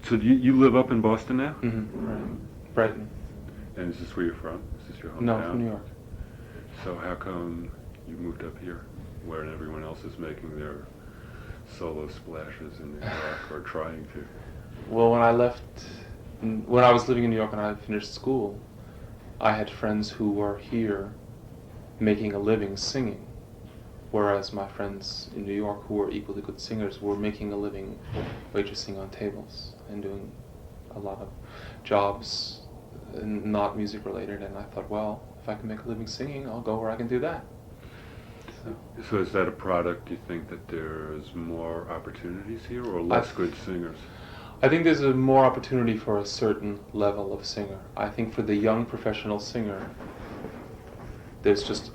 So you live up in Boston now? Mm-hmm. Right. Brighton. And is this where you're from? Is this your hometown? No, from New York. So how come you moved up here, where everyone else is making their solo splashes in New York or trying to? Well, when I was living in New York and I finished school, I had friends who were here making a living singing, whereas my friends in New York who were equally good singers were making a living waitressing on tables and doing a lot of jobs not music related, and I thought, well, if I can make a living singing, I'll go where I can do that. So is that a product, you think, that there's more opportunities here or less good singers? I think there's more opportunity for a certain level of singer. I think for the young professional singer, there's just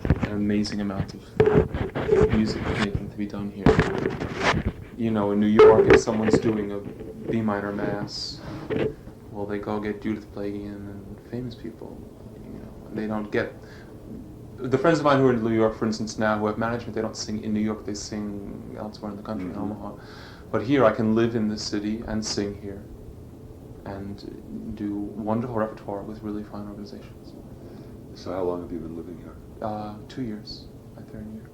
an amazing amount of music making to be done here. You know, in New York, if someone's doing a B minor mass, well, they go get Judith Plagian and famous people, you know, and they don't get... The friends of mine who are in New York, for instance, now, who have management, they don't sing in New York, they sing elsewhere in the country, in Omaha. But here, I can live in this city and sing here, and do wonderful repertoire with really fine organizations. So how long have you been living here? 2 years, my third year,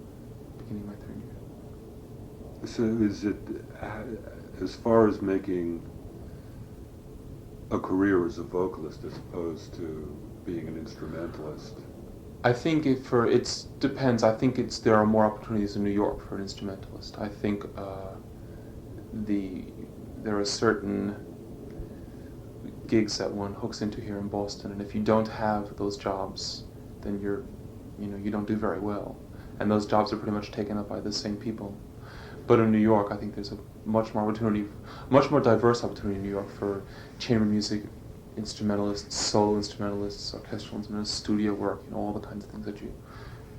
beginning my third year. So is it, as far as making a career as a vocalist as opposed to being an instrumentalist? I think it depends. I think there are more opportunities in New York for an instrumentalist. I think there are certain gigs that one hooks into here in Boston, and if you don't have those jobs, then you don't do very well. And those jobs are pretty much taken up by the same people. But in New York, I think there's a much more diverse opportunity in New York for chamber music instrumentalists, solo instrumentalists, orchestral instrumentalists, studio work, all the kinds of things that you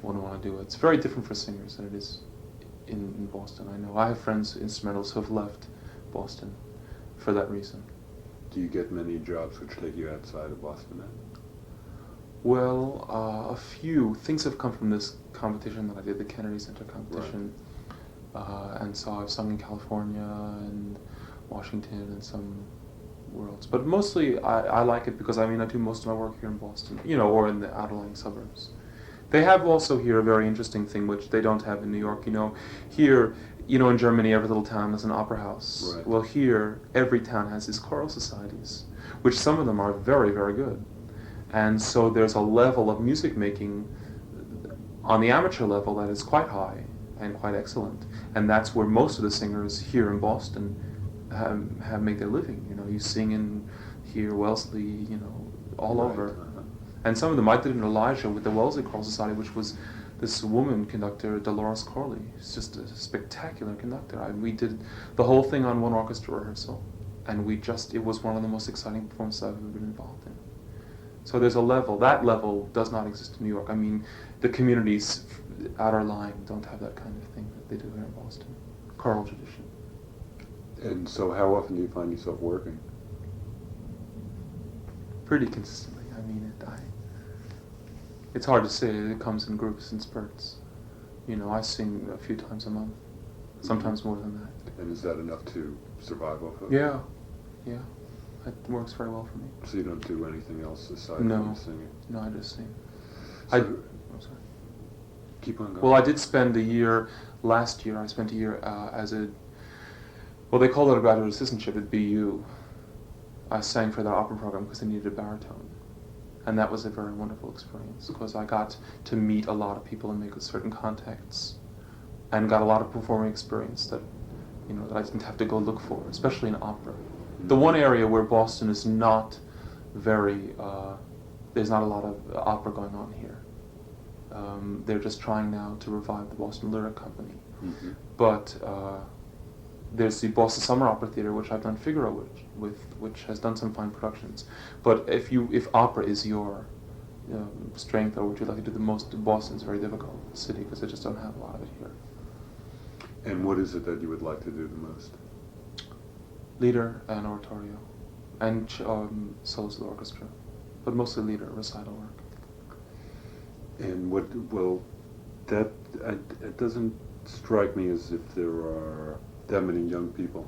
want to do. It's very different for singers than it is in Boston. I know I have friends, instrumentalists, who have left Boston for that reason. Do you get many jobs which take you outside of Boston then? Well, a few things have come from this competition that I did, the Kennedy Center competition. Right. And so I've sung in California and Washington and some worlds. But mostly I like it because I do most of my work here in Boston, or in the outlying suburbs. They have also here a very interesting thing which they don't have in New York. Here, in Germany, every little town has an opera house. Right. Well, here, every town has these choral societies, which some of them are very, very good. And so there's a level of music making on the amateur level that is quite high and quite excellent. And that's where most of the singers here in Boston have made their living. You sing in here, Wellesley, all Right. over. And some of them, I did in Elijah with the Wellesley Choral Society, which was this woman conductor, Dolores Corley. She's just a spectacular conductor. We did the whole thing on one orchestra rehearsal. And it was one of the most exciting performances I've ever been involved in. So there's a level. That level does not exist in New York. The communities outer line don't have that kind of thing that they do here in Boston. Choral tradition. And so how often do you find yourself working? Pretty consistently. It's hard to say. It comes in groups and spurts. I sing a few times a month, sometimes more than that. And is that enough to survive off of? Yeah. It works very well for me. So you don't do anything else aside No. from singing? No, I just sing. So, I'm sorry. Keep on going. Well, I did spend last year, I spent a year they called it a graduate assistantship at BU. I sang for their opera program because they needed a baritone. And that was a very wonderful experience because I got to meet a lot of people and make certain contacts and got a lot of performing experience that I didn't have to go look for, especially in opera. The one area where Boston is not very, there's not a lot of opera going on here. They're just trying now to revive the Boston Lyric Company. Mm-hmm. But there's the Boston Summer Opera Theater, which I've done Figaro with, which has done some fine productions. But if opera is your strength, or what you'd like to do the most, Boston's a very difficult city because they just don't have a lot of it here. And what is it that you would like to do the most? Lieder and oratorio, and solos of the orchestra, but mostly lieder, recital work. And it doesn't strike me as if there are that many young people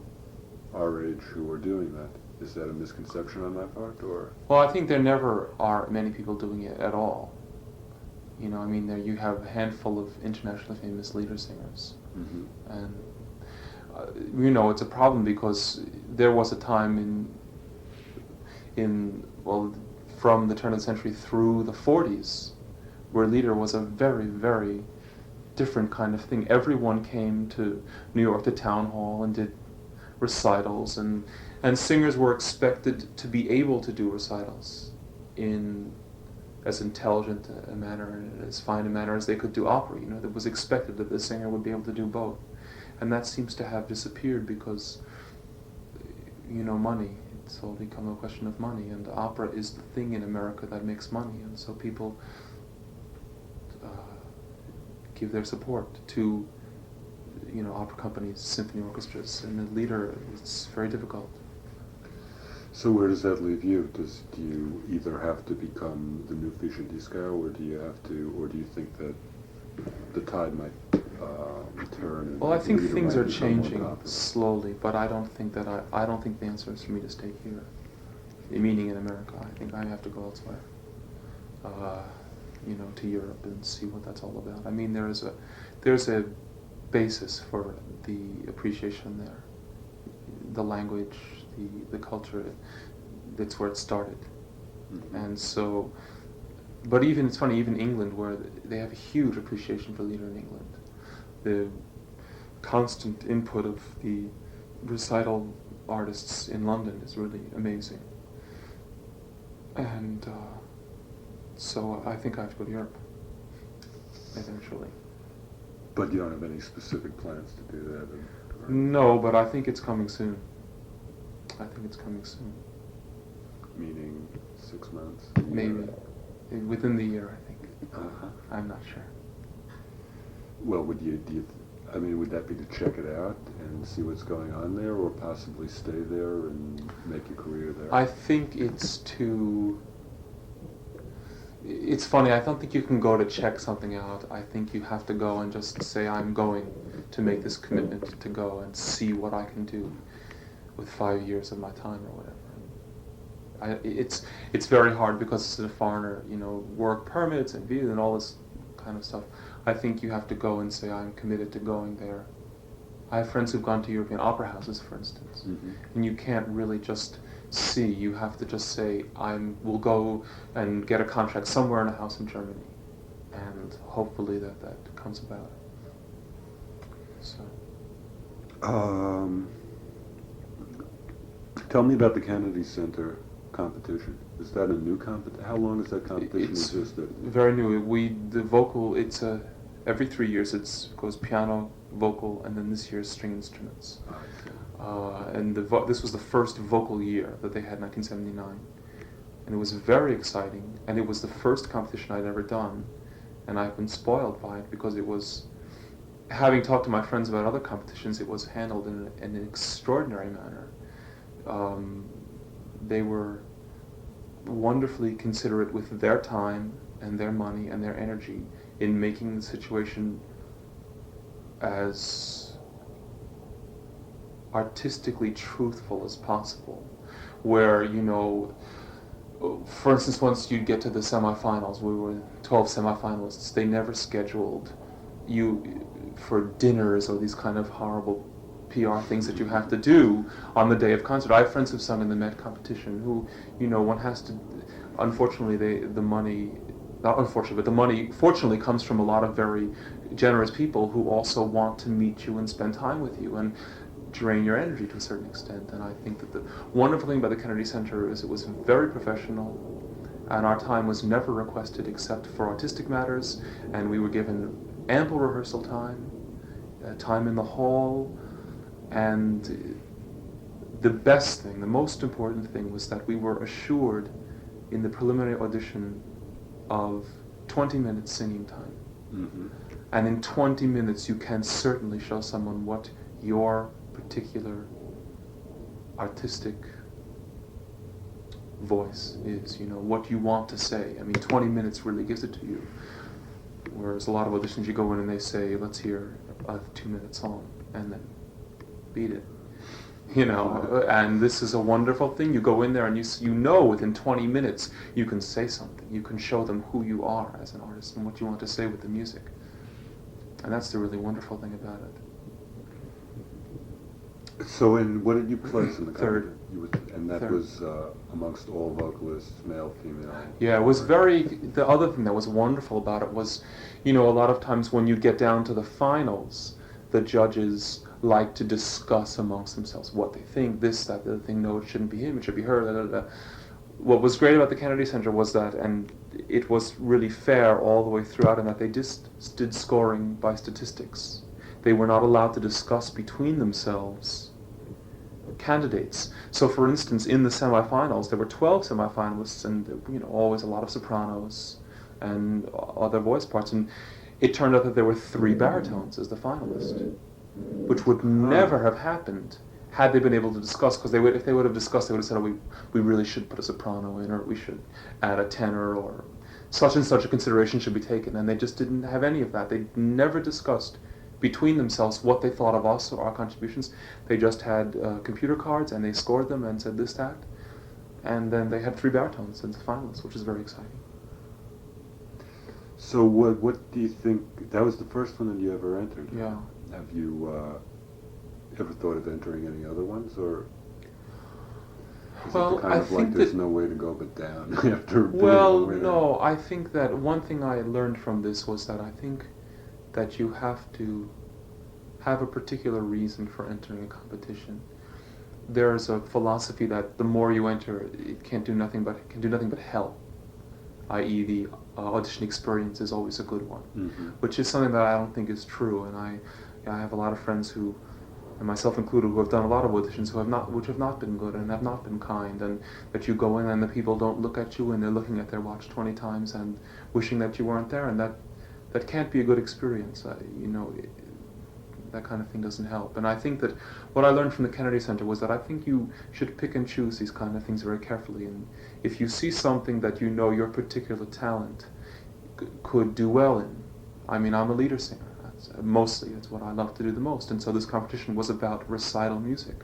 our age who are doing that. Is that a misconception on my part, or? Well, I think there never are many people doing it at all. You know, I mean, there you have a handful of internationally famous leader singers, Mm-hmm. and you know, it's a problem because there was a time well, from the turn of the century through the 40s, where leader was a very, very different kind of thing. Everyone came to New York to town hall and did recitals, and singers were expected to be able to do recitals in as intelligent a manner and as fine a manner as they could do opera. You know, it was expected that the singer would be able to do both, and that seems to have disappeared because, you know, money. It's all become a question of money, and opera is the thing in America that makes money, and so people give their support to, you know, opera companies, symphony orchestras, and the leader. It's very difficult. So where does that leave you? Do you either have to become the new Fischer Disco, or do you think that the tide might turn? And Well, I think leader things might are become more changing popular? slowly, but I don't think the answer is for me to stay here, meaning in America. I think I have to go elsewhere, you know, to Europe and see what that's all about. I mean, there's a basis for the appreciation there, the language, the culture. That's where it started, Mm-hmm. and so. But even, it's funny, even England, where they have a huge appreciation for leader in England. The constant input of the recital artists in London is really amazing. And so I think I have to go to Europe, eventually. But you don't have any specific plans to do that? Or No, but I think it's coming soon. meaning 6 months? Maybe. Within the year, I think. Uh-huh. I'm not sure. Well, would that be to check it out and see what's going on there, or possibly stay there and make your career there? I think it's funny, I don't think you can go to check something out. I think you have to go and just say, I'm going to make this commitment to go and see what I can do with 5 years of my time or whatever. It's very hard because it's a foreigner, you know, work permits and visas and all this kind of stuff. I think you have to go and say, I'm committed to going there. I have friends who've gone to European opera houses, for instance, Mm-hmm. and you can't really just see. You have to just say, will go and get a contract somewhere in a house in Germany, and hopefully that comes about. So. Tell me about the Kennedy Center competition. Is that a new competition? How long has that competition existed? Very new. It's every 3 years it goes piano, vocal, and then this year's string instruments. And this was the first vocal year that they had in 1979. And it was very exciting, and it was the first competition I'd ever done, and I've been spoiled by it because it was, having talked to my friends about other competitions, it was handled in an extraordinary manner. They were wonderfully considerate with their time and their money and their energy in making the situation as artistically truthful as possible, where, you know, for instance, once you get to the semifinals, we were 12 semifinalists, they never scheduled you for dinners or these kind of horrible PR things that you have to do on the day of concert. I have friends who've sung in the Met competition who, you know, one has to, unfortunately, the money fortunately comes from a lot of very generous people who also want to meet you and spend time with you and drain your energy to a certain extent. And I think that the wonderful thing about the Kennedy Center is it was very professional, and our time was never requested except for artistic matters, and we were given ample rehearsal time, time in the hall, and the best thing, the most important thing, was that we were assured in the preliminary audition of 20 minutes singing time. Mm-hmm. And in 20 minutes you can certainly show someone what your particular artistic voice is, you know, what you want to say. I mean, 20 minutes really gives it to you. Whereas a lot of auditions, you go in and they say, let's hear a 2-minute song, and then beat it. you know, and this is a wonderful thing. You go in there and you know within 20 minutes you can say something. You can show them who you are as an artist and what you want to say with the music. And that's the really wonderful thing about it. So, what did you place in the Third. And that Third. was amongst all vocalists, male, female? Yeah, it was the other thing that was wonderful about it was, you know, a lot of times when you get down to the finals, the judges like to discuss amongst themselves what they think, this, that, the other thing, no, it shouldn't be him, it should be her, da, da, da. What was great about the Kennedy Center was that, and it was really fair all the way throughout, in that they just did scoring by statistics. They were not allowed to discuss between themselves candidates. So, for instance, in the semifinals, there were 12 semifinalists, and you know, always a lot of sopranos and other voice parts. And it turned out that there were 3 baritones as the finalist, which would never have happened had they been able to discuss. Because if they would have discussed, they would have said, "Oh, we really should put a soprano in, or we should add a tenor, or such and such a consideration should be taken." And they just didn't have any of that. They never discussed between themselves what they thought of us or our contributions. They just had computer cards and they scored them and said this, that, and then they had 3 baritones as the finalists, which is very exciting. So what do you think, that was the first one that you ever entered? Yeah. Have you ever thought of entering any other ones, or is it the kind of like there's no way to go but down after being a winner? No, I think that one thing I learned from this was that I think that you have to have a particular reason for entering a competition. There's a philosophy that the more you enter, it can do nothing but help, i.e. the audition experience is always a good one, which is something that I don't think is true. And I have a lot of friends who, and myself included, who have done a lot of auditions which have not been good and have not been kind, and that you go in and the people don't look at you and they're looking at their watch 20 times and wishing that you weren't there, and that can't be a good experience. You know, that kind of thing doesn't help. And I think that what I learned from the Kennedy Center was that I think you should pick and choose these kind of things very carefully. And if you see something that you know your particular talent could do well in, I mean, I'm a leader singer. Mostly, it's what I love to do the most. And so this competition was about recital music.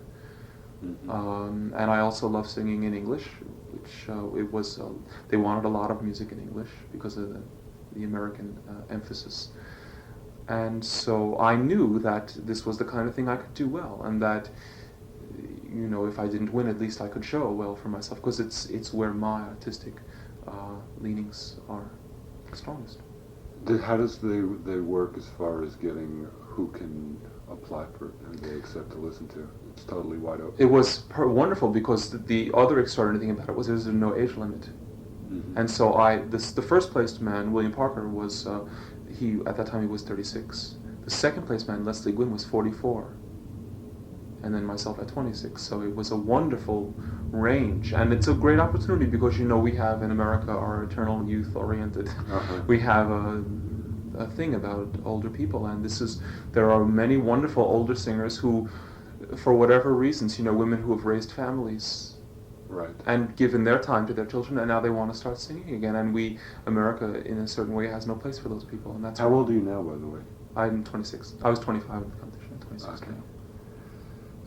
And I also love singing in English, which it was. They wanted a lot of music in English because of the American emphasis. And so I knew that this was the kind of thing I could do well, and that, you know, if I didn't win, at least I could show well for myself, because it's where my artistic leanings are strongest. How does they work as far as getting who can apply for it and they accept to listen to? It's totally wide open. It was wonderful, because the other extraordinary thing about it was there's no age limit. And so the first placed man, William Parker, was at that time he was 36. The second placed man, Leslie Gwynn, was 44, and then myself at 26. So it was a wonderful range, and it's a great opportunity because, you know, we have in America our eternal youth oriented. We have a thing about older people, and there are many wonderful older singers who, for whatever reasons, you know, women who have raised families. Right. And given their time to their children, and now they want to start singing again. And America, in a certain way, has no place for those people. And that's how old are you now, by the way? I'm 26. I was 25 in the competition. 26 now.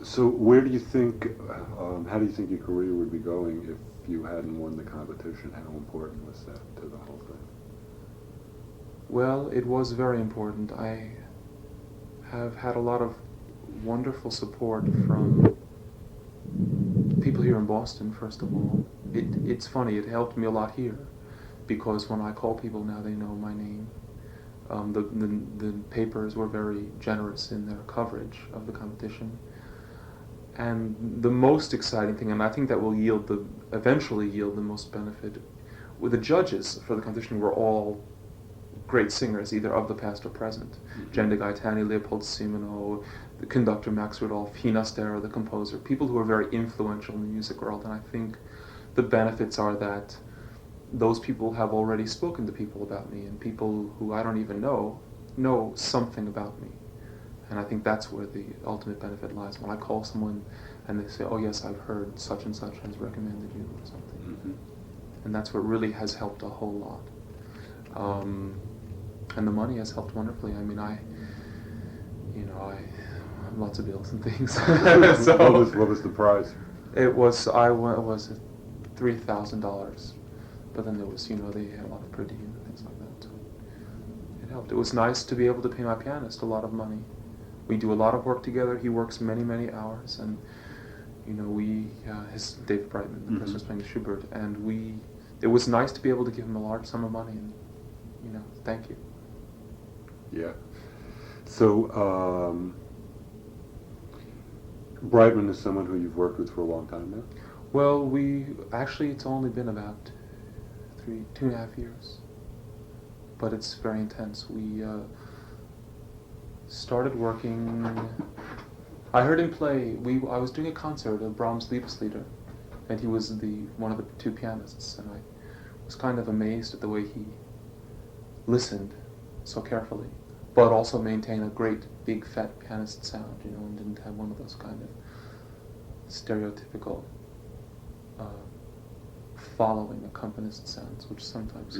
So, where do you think? How do you think your career would be going if you hadn't won the competition? How important was that to the whole thing? Well, it was very important. I have had a lot of wonderful support from people here in Boston, first of all. It's funny, it helped me a lot here, because when I call people now, they know my name. The papers were very generous in their coverage of the competition. And the most exciting thing, and I think that will eventually yield the most benefit, with the judges for the competition were all great singers, either of the past or present. Genda Gaetani, Leopold Simino, the conductor Max Rudolph, Hina Stera, the composer, people who are very influential in the music world. And I think the benefits are that those people have already spoken to people about me, and people who I don't even know something about me. And I think that's where the ultimate benefit lies. When I call someone and they say, "Oh yes, I've heard such and such has recommended you," or something. And that's what really has helped a whole lot. And the money has helped wonderfully. I mean, lots of bills and things. So, So what was the prize? it was was $3,000, but then there was they had a lot of per diem and things like that. So it helped. It was nice to be able to pay my pianist a lot of money. We do a lot of work together. He works many hours, and his David Brightman, the person who's playing the Schubert, and it was nice to be able to give him a large sum of money, and thank you. Yeah. So, Brightman is someone who you've worked with for a long time now? Well, it's only been about 2.5 years, but it's very intense. We started working. I heard him play. I was doing a concert of Brahms' Liebeslieder, and he was one of the two pianists, and I was kind of amazed at the way he listened so carefully, but also maintained a great big fat pianist sound, and didn't have one of those kind of stereotypical following accompanist sounds, which sometimes,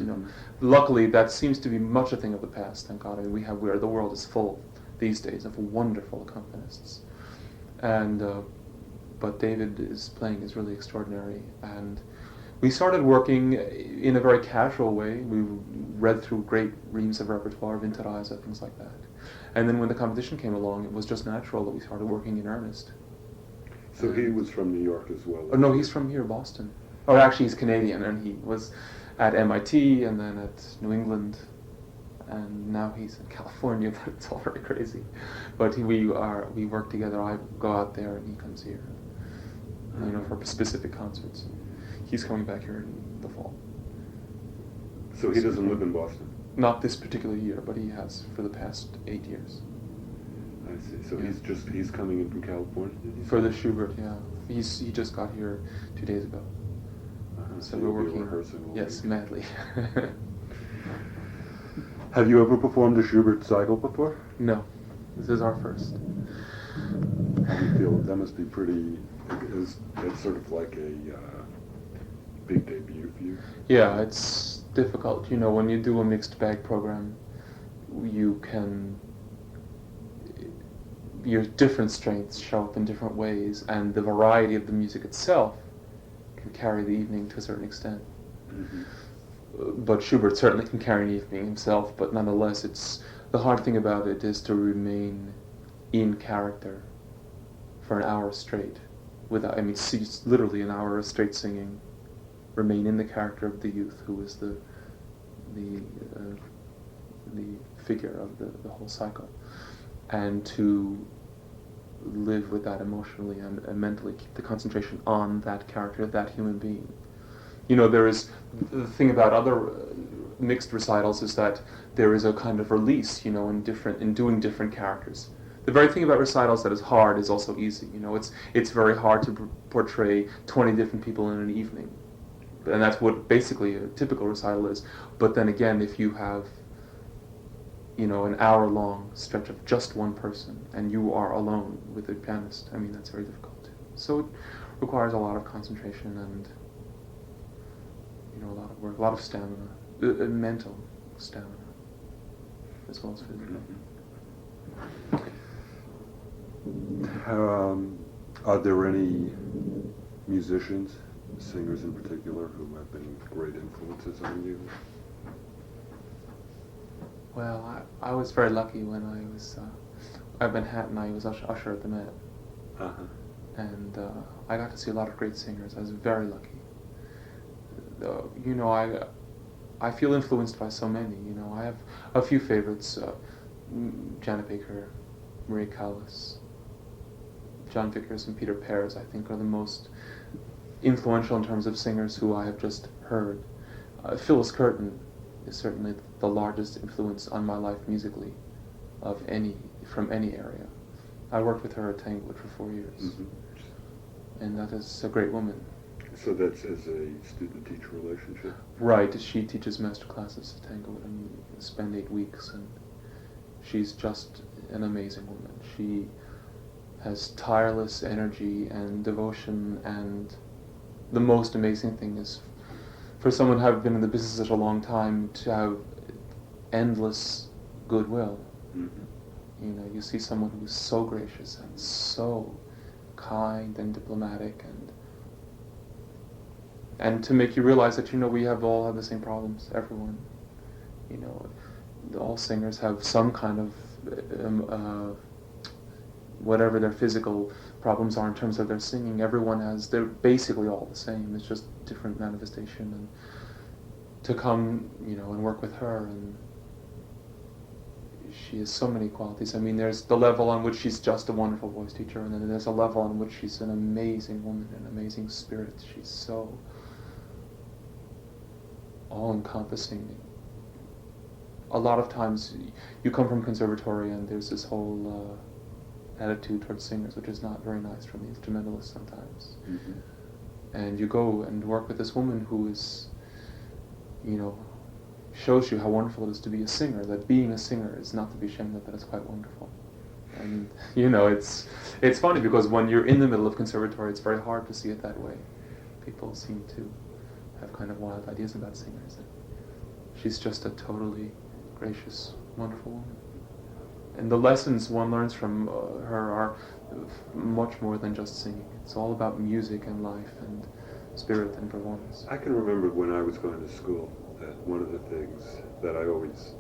luckily that seems to be much a thing of the past, thank God. I mean, the world is full these days of wonderful accompanists. And, but David's playing is really extraordinary. And we started working in a very casual way. We read through great reams of repertoire, Winterreise, things like that. And then when the competition came along, it was just natural that we started working in earnest. So he was from New York as well? Oh, no, he's from here, Boston. Oh, actually, he's Canadian, and he was at MIT and then at New England, and now he's in California. But it's all very crazy. But we work together. I go out there, and he comes here, for specific concerts. He's coming back here in the fall. So he doesn't live in Boston? Not this particular year, but he has for the past 8 years. I see. So he's coming in from California? For the Schubert, yeah. He just got here 2 days ago. So we're working. Rehearsing. Yes, madly. Have you ever performed a Schubert cycle before? No, this is our first. How do you feel? That must be pretty. It's sort of like a big debut for you. Yeah, it's difficult. When you do a mixed bag program, your different strengths show up in different ways, and the variety of the music itself can carry the evening to a certain extent. Mm-hmm. But Schubert certainly can carry an evening himself, but nonetheless, the hard thing about it is to remain in character for an hour straight. Literally an hour of straight singing, remain in the character of the youth who is the figure of the whole cycle, and to live with that emotionally and mentally, keep the concentration on that character, that human being. There is the thing about other mixed recitals is that there is a kind of release, in doing different characters. The very thing about recitals that is hard is also easy. It's very hard to portray 20 different people in an evening, and that's what basically a typical recital is. But then again, if you have an hour-long stretch of just one person, and you are alone with the pianist, that's very difficult. So it requires a lot of concentration and a lot of work, a lot of stamina, mental stamina, as well as physical. Are there any musicians, singers in particular, who have been great influences on you? Well, I was very lucky when I was at Manhattan. I was usher at the Met, and I got to see a lot of great singers. I was very lucky. I feel influenced by so many. I have a few favorites: Janet Baker, Maria Callas, John Vickers, and Peter Pears. I think are the most influential in terms of singers who I have just heard. Phyllis Curtin is certainly the largest influence on my life musically from any area. I worked with her at Tanglewood for 4 years, and that is a great woman. So that's as a student-teacher relationship? Right. She teaches master classes at Tanglewood, and we spend 8 weeks, and she's just an amazing woman. She has tireless energy and devotion, and the most amazing thing is for someone who have been in the business such a long time to have endless goodwill. You know, you see someone who's so gracious and so kind and diplomatic, and to make you realize that, you know, we all have the same problems, everyone. You know, all singers have some kind of whatever their physical problems are in terms of their singing. They're basically all the same. It's just different manifestation. And to come, you know, and work with her, and she has so many qualities. I mean, there's the level on which she's just a wonderful voice teacher, and then there's a level on which she's an amazing woman, an amazing spirit. She's so all-encompassing. A lot of times you come from conservatory and there's this whole attitude towards singers, which is not very nice from the instrumentalists sometimes. Mm-hmm. And you go and work with this woman who is, you know, shows you how wonderful it is to be a singer, that being a singer is not to be ashamed of, that it's quite wonderful. And, you know, it's funny because when you're in the middle of conservatory, it's very hard to see it that way. People seem to have kind of wild ideas about singers. And she's just a totally gracious, wonderful woman. And the lessons one learns from her are much more than just singing. It's all about music and life and spirit and performance. I can remember when I was going to school that one of the things that I always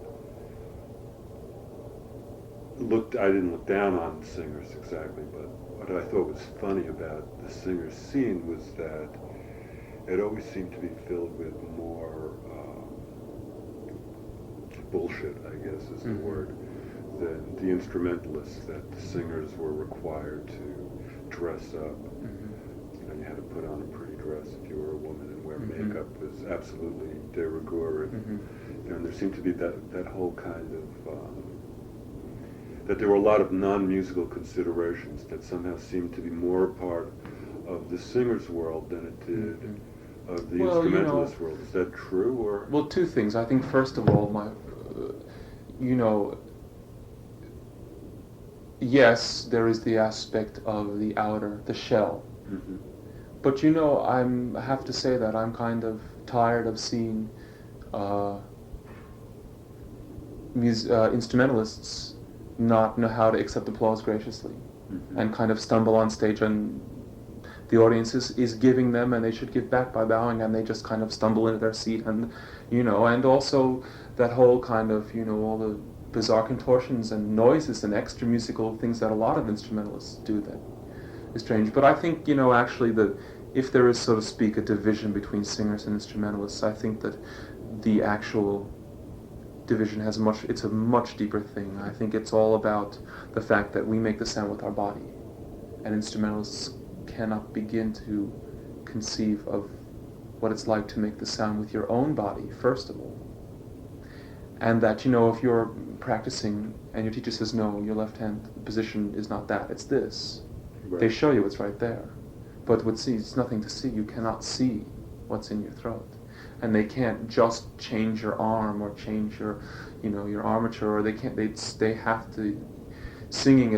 I didn't look down on singers exactly, but what I thought was funny about the singer scene was that it always seemed to be filled with more bullshit, I guess is the word, than the instrumentalists, that the singers were required to dress up. You know, you had to put on a pretty dress if you were a woman, and wear makeup was absolutely de rigueur. And there seemed to be that whole kind of, that there were a lot of non-musical considerations that somehow seemed to be more a part of the singer's world than it did of the instrumentalist world. Is that true, or? Well, two things. I think first of all, you know, yes, there is the aspect of the outer, the shell. But you know, I have to say that I'm kind of tired of seeing instrumentalists not know how to accept applause graciously, and kind of stumble on stage, and the audience is giving them, and they should give back by bowing, and they just kind of stumble into their seat, and, you know, and also that whole kind of, you know, all the bizarre contortions and noises and extra musical things that a lot of instrumentalists do that is strange. But I think, you know, actually that if there is, so to speak, a division between singers and instrumentalists, I think that the actual division it's a much deeper thing. I think it's all about the fact that we make the sound with our body, and instrumentalists cannot begin to conceive of what it's like to make the sound with your own body, first of all. And that, you know, if you're practicing and your teacher says, no, your left hand position is not that, it's this. Right. They show you it's right there. But it's nothing to see. You cannot see what's in your throat. And they can't just change your arm or change your, you know, your armature, or they have to, singing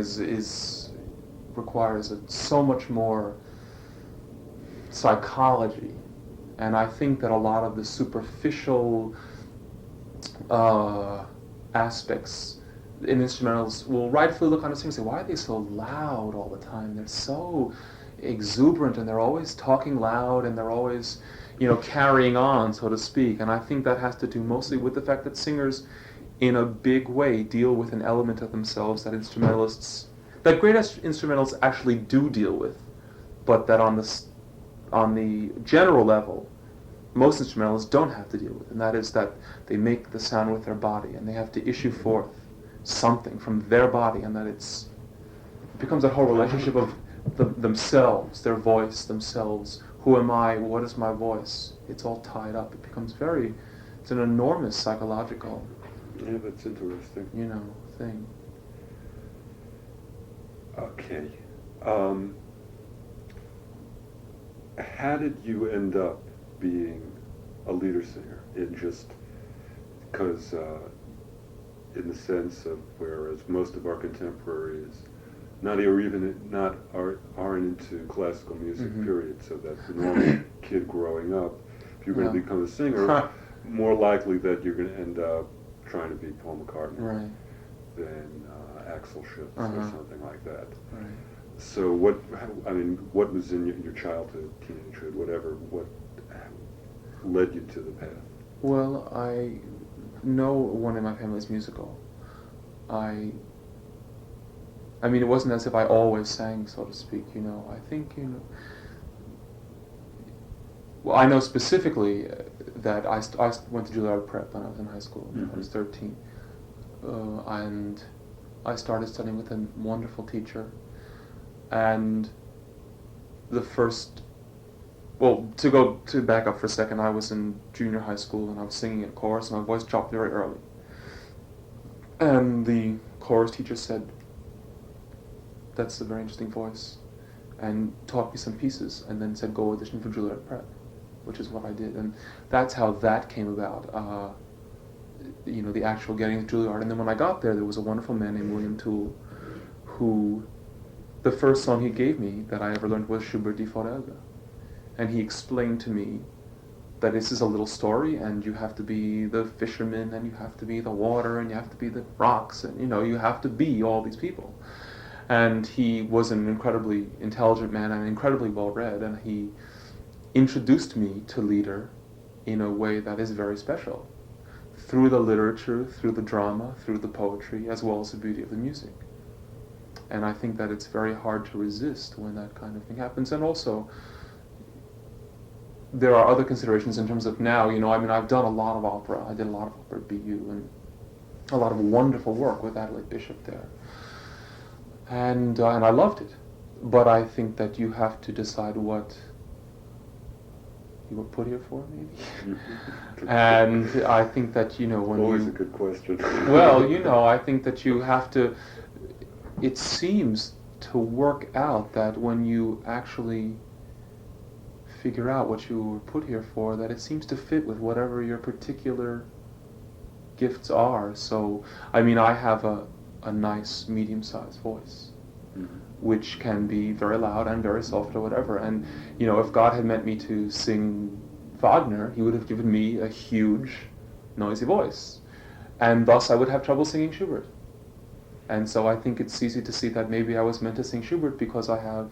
requires so much more psychology. And I think that a lot of the superficial aspects in instrumentals will rightfully look on a singer and say, why are they so loud all the time? They're so exuberant, and they're always talking loud, and they're always, you know, carrying on, so to speak. And I think that has to do mostly with the fact that singers, in a big way, deal with an element of themselves that great instrumentalists actually do deal with, but that on the general level, most instrumentalists don't have to deal with, and that is that they make the sound with their body, and they have to issue forth something from their body, and that it becomes that whole relationship of themselves, their voice, themselves. Who am I? What is my voice? It's all tied up. It becomes it's an enormous psychological, yeah, that's interesting, you know, thing. Okay. How did you end up being a leader singer? Because in the sense of, whereas most of our contemporaries aren't into classical music, period, so that the normal kid growing up, if you're going to become a singer, more likely that you're going to end up trying to be Paul McCartney. Right. Then, axle shifts or something like that. Right. So what was in your childhood, teenagehood, whatever, what led you to the path? Well, no one in my family is musical. I mean, it wasn't as if I always sang, so to speak, I think, well, I know specifically that I went to Juilliard Prep when I was in high school. I was 13. And I started studying with a wonderful teacher. And to back up for a second, I was in junior high school and I was singing in chorus and my voice dropped very early. And the chorus teacher said, "That's a very interesting voice," and taught me some pieces and then said, "Go audition for Juilliard Prep," which is what I did. And that's how that came about, the actual getting to Juilliard. And then when I got there was a wonderful man named William Toole who, the first song he gave me that I ever learned was Schubert Die Forelle. And he explained to me that this is a little story and you have to be the fisherman and you have to be the water and you have to be the rocks and you have to be all these people. And he was an incredibly intelligent man and incredibly well read, and he introduced me to Lieder in a way that is very special, through the literature, through the drama, through the poetry, as well as the beauty of the music. And I think that it's very hard to resist when that kind of thing happens. And also, there are other considerations in terms of now, I've done a lot of opera. I did a lot of opera at BU and a lot of wonderful work with Adelaide Bishop there. And I loved it. But I think that you have to decide what you were put here for, maybe. And I think that, when always a good question. Well, I think that you have to, it seems to work out that when you actually figure out what you were put here for, that it seems to fit with whatever your particular gifts are. So, I have a nice medium-sized voice, which can be very loud and very soft or whatever. And, if God had meant me to sing Wagner, he would have given me a huge, noisy voice. And thus I would have trouble singing Schubert. And so I think it's easy to see that maybe I was meant to sing Schubert because I have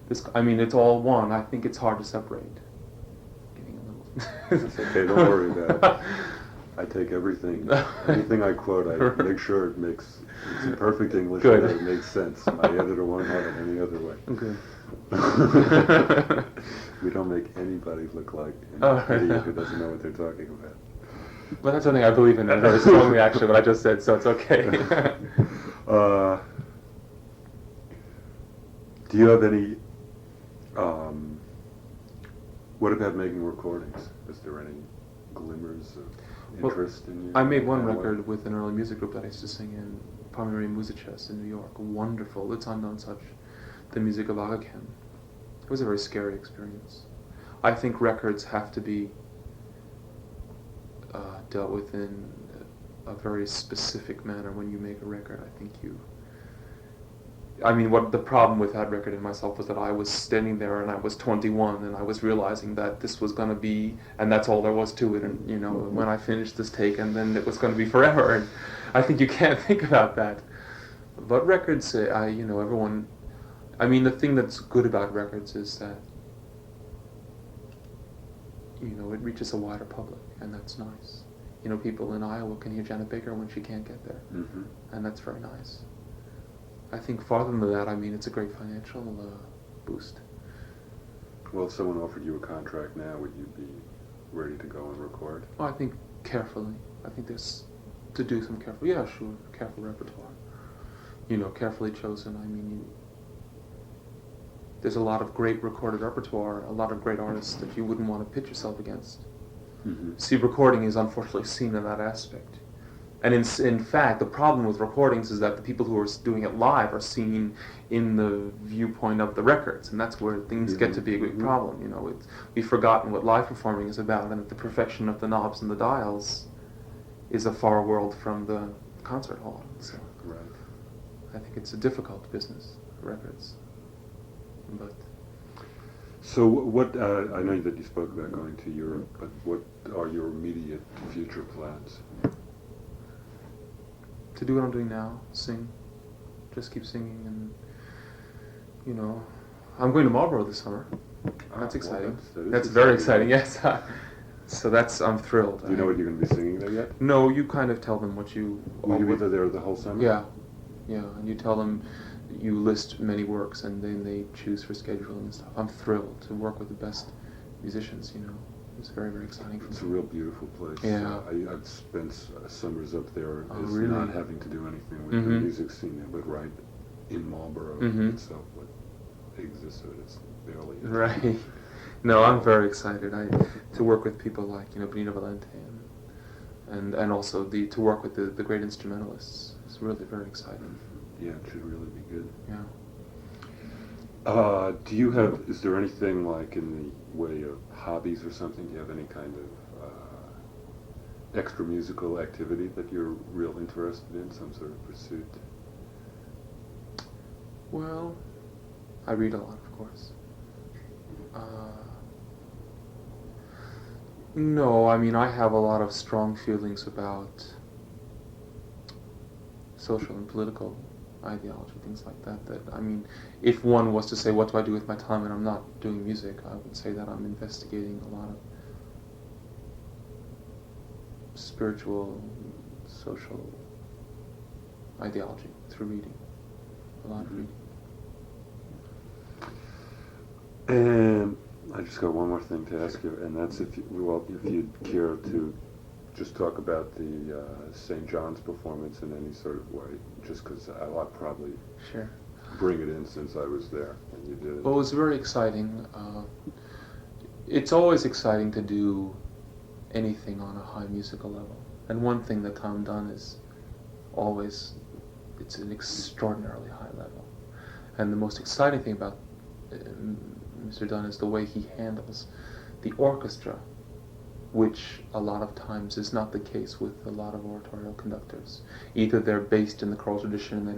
this, it's all one. I think it's hard to separate. Getting a little... It's okay, don't worry about it. I take everything I quote, I make sure it's in perfect English and that it makes sense. My editor won't have it any other way. Okay. We don't make anybody look like an idiot who doesn't know what they're talking about. Well, that's something I believe in very strongly, actually, what I just said, so it's okay. Do you have any, what about making recordings? Is there any glimmers of interest in you? I made one record with an early music group that I used to sing in, Palmieri Musices in New York. Wonderful. It's unknown such. The music of Agakem. It was a very scary experience. I think records have to be dealt with in a very specific manner when you make a record. I think what the problem with that record and myself was that I was standing there and I was 21 and I was realizing that this was going to be, and that's all there was to it, and when I finished this take, and then it was going to be forever, and I think you can't think about that. But records, everyone, the thing that's good about records is that it reaches a wider public, and that's nice. People in Iowa can hear Janet Baker when she can't get there, and that's very nice. I think farther than that, it's a great financial boost. Well, if someone offered you a contract now, would you be ready to go and record? Well, I think carefully. I think there's to do some careful, careful repertoire. Carefully chosen. There's a lot of great recorded repertoire, a lot of great artists that you wouldn't want to pitch yourself against. See, recording is unfortunately seen in that aspect. And in fact, the problem with recordings is that the people who are doing it live are seen in the viewpoint of the records, and that's where things get to be a big problem. We've forgotten what live performing is about, and that the perfection of the knobs and the dials is a far world from the concert hall. So I think it's a difficult business, records. But so what, I know that you spoke about going to Europe, but what are your immediate future plans? To do what I'm doing now, sing. just keep singing, and I'm going to Marlborough this summer. That's exciting. Well, that's very exciting. Yes. So I'm thrilled. Do you know what you're going to be singing there yet? No, you kind of tell them what you. Will you be there the whole summer? Yeah, and you tell them, you list many works, and then they choose for scheduling and stuff. I'm thrilled to work with the best musicians. It's very, very exciting for me. It's a real beautiful place. Yeah. I've spent summers up there Really? not having to do anything with the music scene, but right in Marlborough itself, what exists of it is barely. Right. No, I'm very excited. To work with people like Benito Valente and also to work with the great instrumentalists is really very exciting. Yeah, it should really be good. Yeah. Is there anything like in the way of hobbies or something? Do you have any kind of extra musical activity that you're real interested in, some sort of pursuit? Well, I read a lot, of course. No, I mean, I have a lot of strong feelings about social and political ideology, things like that. I mean, if one was to say, what do I do with my time when I'm not doing music, I would say that I'm investigating a lot of spiritual, social ideology through reading. A lot of reading. And I just got one more thing to ask you, and that's if you'd care to just talk about the St. John's performance in any sort of way, just because I'll probably Sure. bring it in since I was there and you did it. Well, it was very exciting. It's always exciting to do anything on a high musical level. And one thing that Tom Dunn is always, it's an extraordinarily high level. And the most exciting thing about Mr. Dunn is the way he handles the orchestra, which a lot of times is not the case with a lot of oratorial conductors. Either they're based in the choral tradition and they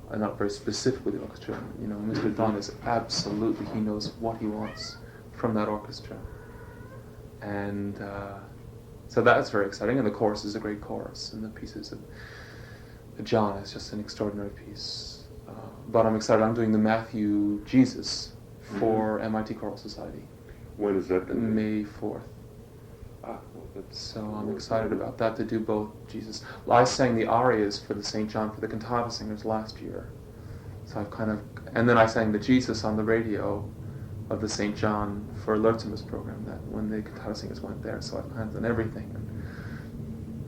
are not very specific with the orchestra. Mr. Dunn is absolutely, he knows what he wants from that orchestra. And so that's very exciting, and the chorus is a great chorus, and the pieces of John is just an extraordinary piece. But I'm excited, I'm doing the Matthew Jesus for MIT Choral Society. When is that going to be? May 4th. Well, that's So I'm excited about that, to do both Jesus. I sang the arias for the St. John for the cantata singers last year. So and then I sang the Jesus on the radio of the St. John for Lertzimus program, that when the cantata singers went there, so I've kind of done everything. And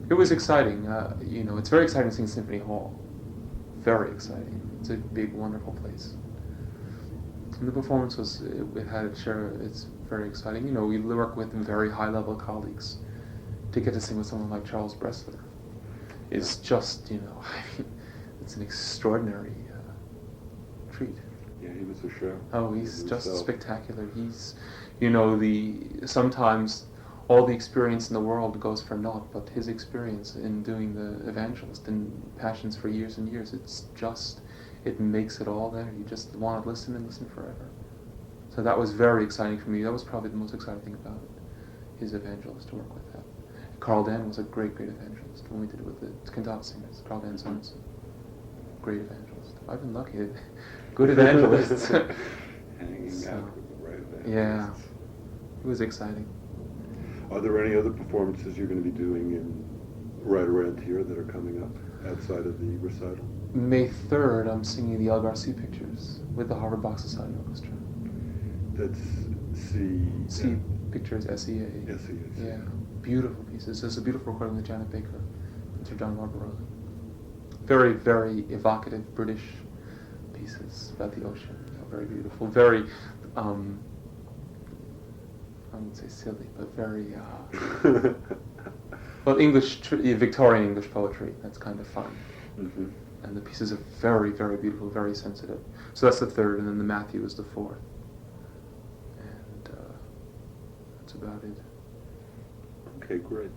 it was exciting. It's very exciting to sing Symphony Hall. Very exciting. It's a big, wonderful place. And the performance it's very exciting. We work with very high-level colleagues. To get to sing with someone like Charles Bressler is just, it's an extraordinary treat. Yeah, he was a show. Oh, he's just himself. Spectacular. He's, sometimes all the experience in the world goes for naught, but his experience in doing the evangelist and Passions for years and years, it makes it all there. You just want to listen and listen forever. So that was very exciting for me. That was probably the most exciting thing about it, his evangelist, to work with that. Carl Dan was a great, great evangelist when we did it with the cantata singers. Carl Dan Sorensen, great evangelist. I've been lucky. Good evangelists. Hanging out with the right evangelists. Yeah, it was exciting. Are there any other performances you're going to be doing right around here that are coming up outside of the recital? May 3rd, I'm singing the El Garcia Pictures with the Harvard Bach Society Orchestra. That's C Pictures, SEA. SEA. Yeah, beautiful pieces. There's a beautiful recording with Janet Baker and Sir John Barbarella. Very, very evocative British pieces about the ocean. Very beautiful. Very, I wouldn't say silly, but very, well, Victorian English poetry. That's kind of fun. Mm-hmm. And the pieces are very, very beautiful, very sensitive. So that's the 3rd, and then the Matthew is the 4th. And that's about it. Okay, great.